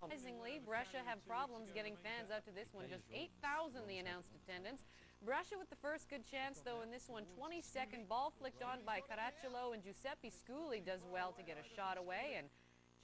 Surprisingly, Brescia have problems getting fans out to this one. Just 8,000 the announced attendance. Brescia with the first good chance, though, in this one. 22nd ball flicked on by Caracciolo, and Giuseppe Scully does well to get a shot away. And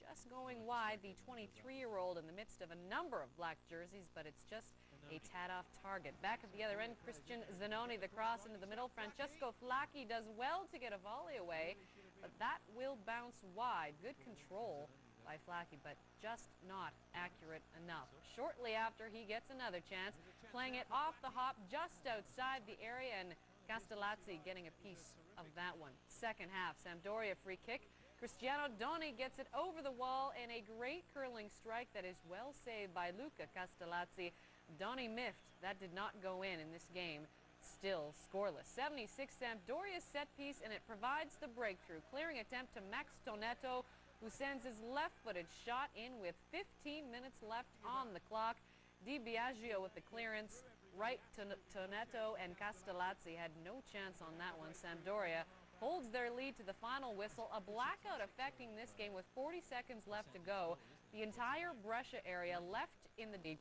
just going wide, the 23-year-old in the midst of a number of black jerseys, but it's just a tad off target. Back at the other end, Christian Zanoni, the cross into the middle. Francesco Flacchi does well to get a volley away, but that will bounce wide. Good control by Flacchi, but just not accurate enough. Shortly after, he gets another chance, playing it off the hop just outside the area, and Castellazzi getting a piece of that one. Second half, Sampdoria free kick. Cristiano Doni gets it over the wall, and a great curling strike that is well saved by Luca Castellazzi. Doni miffed. That did not go in this game. Still scoreless. 76 Sampdoria set piece, and it provides the breakthrough. Clearing attempt to Max Tonetto, who sends his left-footed shot in with 15 minutes left on the clock. Di Biagio with the clearance. Right to Tonetto, and Castellazzi had no chance on that one. Sampdoria holds their lead to the final whistle. A blackout affecting this game with 40 seconds left to go. The entire Brescia area left in the lead.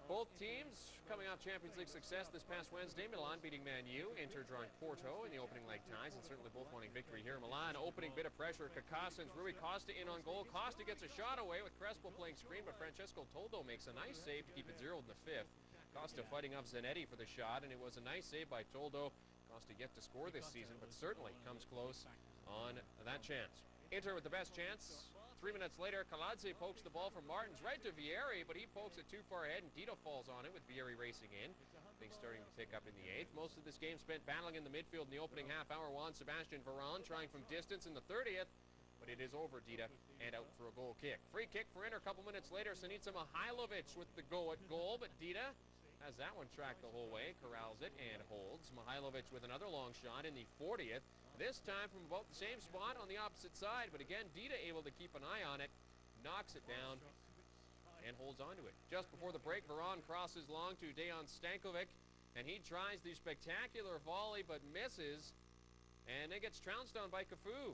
Both teams coming off Champions League success this past Wednesday. Milan beating Man U, Inter drawing Porto in the opening leg ties, and certainly both wanting victory here. Milan opening bit of pressure. Kaká sends Rui Costa in on goal. Costa gets a shot away with Crespo playing screen, but Francesco Toldo makes a nice save to keep it 0 in the fifth. Costa fighting off Zanetti for the shot, and it was a nice save by Toldo. Costa yet to score this season, but certainly comes close on that chance. Inter with the best chance. 3 minutes later, Calazzi pokes the ball from Martins right to Vieri, but he pokes it too far ahead, and Dito falls on it with Vieri racing in. Things starting to pick up in the eighth. Most of this game spent battling in the midfield in the opening half hour. Juan Sebastian Varane trying from distance in the 30th, but it is over Dita and out for a goal kick. Free kick for Inter a couple minutes later. Sanica Mihailovic with the go at goal, but Dita has that one tracked the whole way, corrals it, and holds. Mihailovic with another long shot in the 40th. This time from about the same spot on the opposite side, but again, Dita able to keep an eye on it, knocks it down, and holds onto it. Just before the break, Varane crosses long to Dejan Stankovic, and he tries the spectacular volley, but misses, and then gets trounced on by Cafu,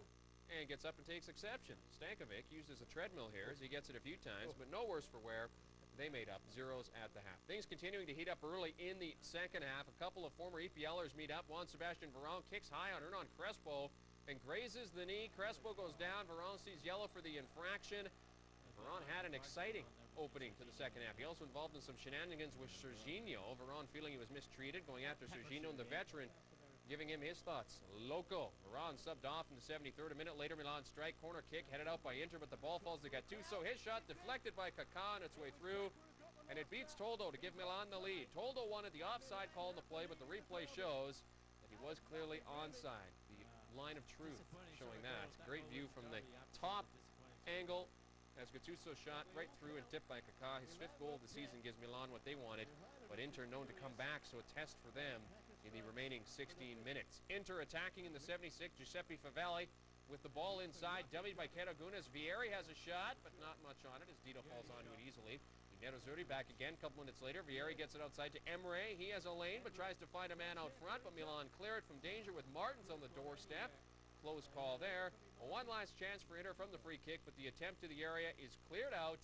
and gets up and takes exception. Stankovic used as a treadmill here, as he gets it a few times, but no worse for wear. They made up zeros at the half. Things continuing to heat up early in the second half. A couple of former EPLers meet up. Juan Sebastian Varane kicks high on Hernan Crespo and grazes the knee. Crespo goes down. Varane sees yellow for the infraction. Varane had an exciting opening to the second half. He also involved in some shenanigans with Serginho. Varane feeling he was mistreated, going after Serginho, and the veteran giving him his thoughts. Loco. Varane subbed off in the 73rd. A minute later, Milan strike, corner kick, headed out by Inter, but the ball falls to Gattuso. His shot deflected by Kaká on its way through, and it beats Toldo to give Milan the lead. Toldo wanted the offside call in the play, but the replay shows that he was clearly onside. The line of truth showing that. Great view from the top angle as Gattuso shot right through and tipped by Kaká. His fifth goal of the season gives Milan what they wanted, but Inter known to come back, so a test for them in the remaining 16 minutes. Inter attacking in the 76th, Giuseppe Favelli with the ball inside, dummied by Karagunas. Vieri has a shot, but not much on it as Dito falls onto it easily. Nerazzurri back again a couple minutes later. Vieri gets it outside to Emre. He has a lane, but tries to find a man out front, but Milan clear it from danger with Martins on the doorstep. Close call there. One last chance for Inter from the free kick, but the attempt to the area is cleared out,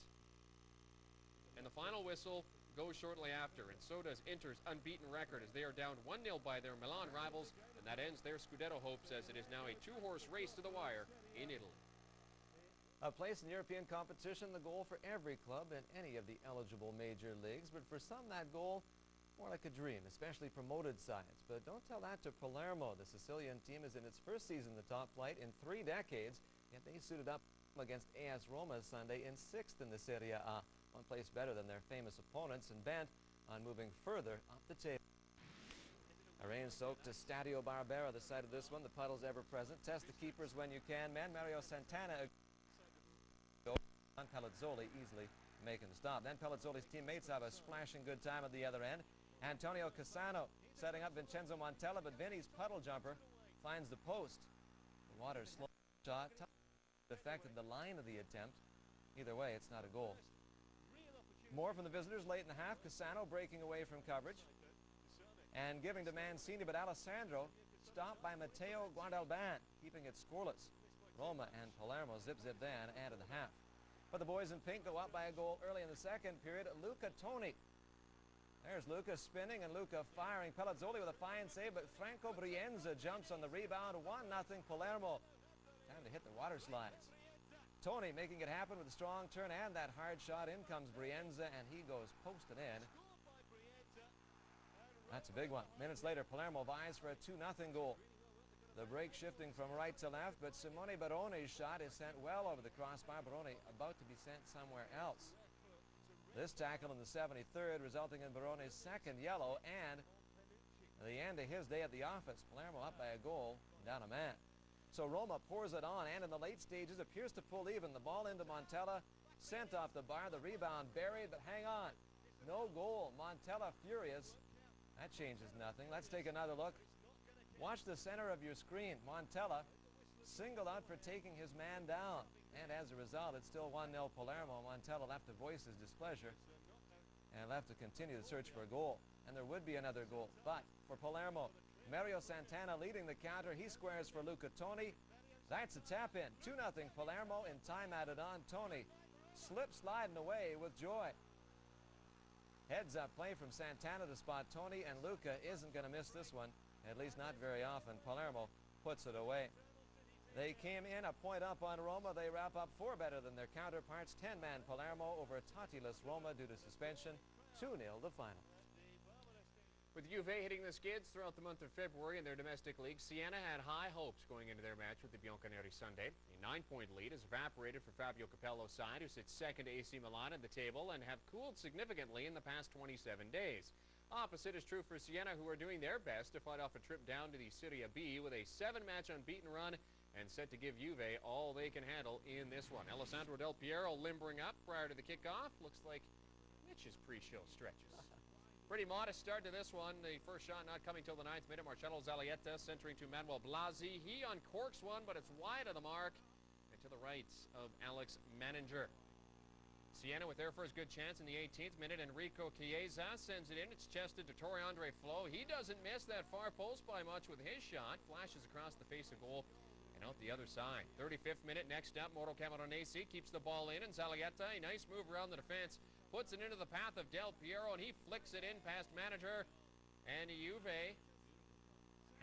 and the final whistle goes shortly after, and so does Inter's unbeaten record as they are down 1-0 by their Milan rivals, and that ends their Scudetto hopes as it is now a two-horse race to the wire in Italy. A place in European competition, the goal for every club in any of the eligible major leagues, but for some that goal more like a dream, especially promoted sides. But don't tell that to Palermo. The Sicilian team is in its first season in the top flight in 3 decades, yet they suited up against AS Roma Sunday in 6th in the Serie A. One place better than their famous opponents, and bent on moving further up the table. A rain-soaked Stadio Barbera, the site of this one. The puddles ever present. Test the keepers when you can. Man Mario Santana on Palazzoli easily making the stop. Then Palazzoli's teammates have a splashing good time at the other end. Antonio Cassano setting up Vincenzo Montella, but Vinny's puddle jumper finds the post. The water slow shot affected the line of the attempt. Either way, it's not a goal. More from the visitors late in the half. Cassano breaking away from coverage and giving to Mancini, but Alessandro stopped by Matteo Guadalban, keeping it scoreless. Roma and Palermo zip then added the half. But the boys in pink go up by a goal early in the second period. Luca Toni. There's Luca spinning and Luca firing. Pelazzoli with a fine save, but Franco Brienza jumps on the rebound. 1-0 Palermo. Time to hit the water slides. Toni making it happen with a strong turn and that hard shot. In comes Brienza, and he goes posted in. That's a big one. Minutes later, Palermo vies for a 2-0 goal. The break shifting from right to left, but Simone Barone's shot is sent well over the crossbar. Barone about to be sent somewhere else. This tackle in the 73rd resulting in Barone's second yellow and the end of his day at the office. Palermo up by a goal, down a man. So Roma pours it on, and in the late stages appears to pull even. The ball into Montella, sent off the bar, the rebound buried, but hang on. No goal. Montella furious. That changes nothing. Let's take another look. Watch the center of your screen. Montella singled out for taking his man down. And as a result, it's still 1-0 Palermo. Montella left to voice his displeasure and left to continue the search for a goal. And there would be another goal. But for Palermo, Mario Santana leading the counter. He squares for Luca Toni. That's a tap in. 2-0 Palermo, in time added on. Toni slip sliding away with joy. Heads up play from Santana to spot Toni, and Luca isn't going to miss this one. At least not very often. Palermo puts it away. They came in a point up on Roma. They wrap up 4 better than their counterparts. 10-man Palermo over Totti-less Roma due to suspension. 2-0 the final. With Juve hitting the skids throughout the month of February in their domestic league, Siena had high hopes going into their match with the Bianconeri Sunday. A 9-point lead has evaporated for Fabio Capello's side, who sits second to AC Milan at the table and have cooled significantly in the past 27 days. Opposite is true for Siena, who are doing their best to fight off a trip down to the Serie B with a 7-match unbeaten run and set to give Juve all they can handle in this one. Alessandro Del Piero limbering up prior to the kickoff. Looks like Mitch's pre-show stretches. Pretty modest start to this one. The first shot not coming till the 9th minute. Marcello Zalietta centering to Manuel Blasi. He uncorks one, but it's wide of the mark and to the right of Alex Manninger. Siena with their first good chance in the 18th minute. Enrico Chiesa sends it in. It's chested to Torre Andre Flo. He doesn't miss that far post by much with his shot. Flashes across the face of goal and out the other side. 35th minute. Next up, Mauro Camoranesi keeps the ball in, and Zalietta, a nice move around the defense, puts it into the path of Del Piero, and he flicks it in past Manager. And Juve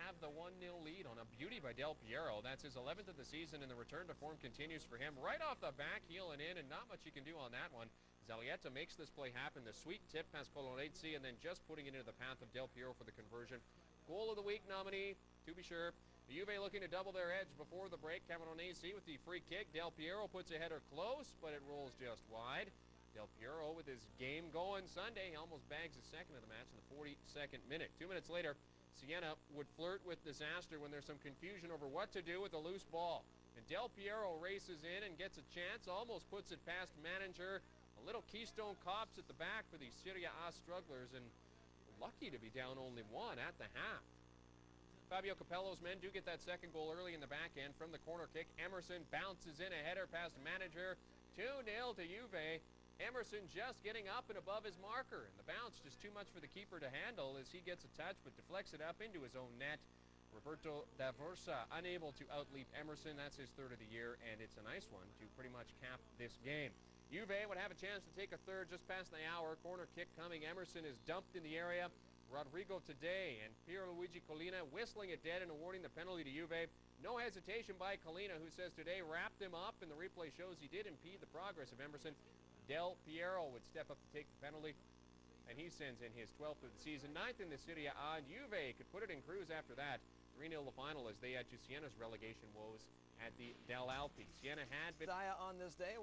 have the 1-0 lead on a beauty by Del Piero. That's his 11th of the season, and the return to form continues for him. Right off the back, heeling in, and not much you can do on that one. Zalietta makes this play happen. The sweet tip past Colonesi, and then just putting it into the path of Del Piero for the conversion. Goal of the week nominee, to be sure. The Juve looking to double their edge before the break. Camoranesi with the free kick. Del Piero puts a header close, but it rolls just wide. Del Piero with his game going Sunday. He almost bags his second of the match in the 42nd minute. 2 minutes later, Siena would flirt with disaster when there's some confusion over what to do with a loose ball. And Del Piero races in and gets a chance, almost puts it past Manager. A little Keystone Cops at the back for the Serie A strugglers, and lucky to be down only 1 at the half. Fabio Capello's men do get that second goal early in the back end from the corner kick. Emerson bounces in a header past Manager. 2-0 to Juve. Emerson just getting up and above his marker, and the bounce just too much for the keeper to handle as he gets a touch but deflects it up into his own net. Roberto D'Avorsa unable to outleap Emerson. That's his 3rd of the year, and it's a nice one to pretty much cap this game. Juve would have a chance to take a third just past the hour. Corner kick coming. Emerson is dumped in the area. Rodrigo Today and Pierluigi Collina whistling it dead and awarding the penalty to Juve. No hesitation by Collina, who says Today wrapped him up, and the replay shows he did impede the progress of Emerson. Del Piero would step up to take the penalty, and he sends in his 12th of the season, 9th in the Serie A, and Juve could put it in cruise after that. 3-0 the final as they add to Siena's relegation woes at the Del Alpi. Siena had been On this day,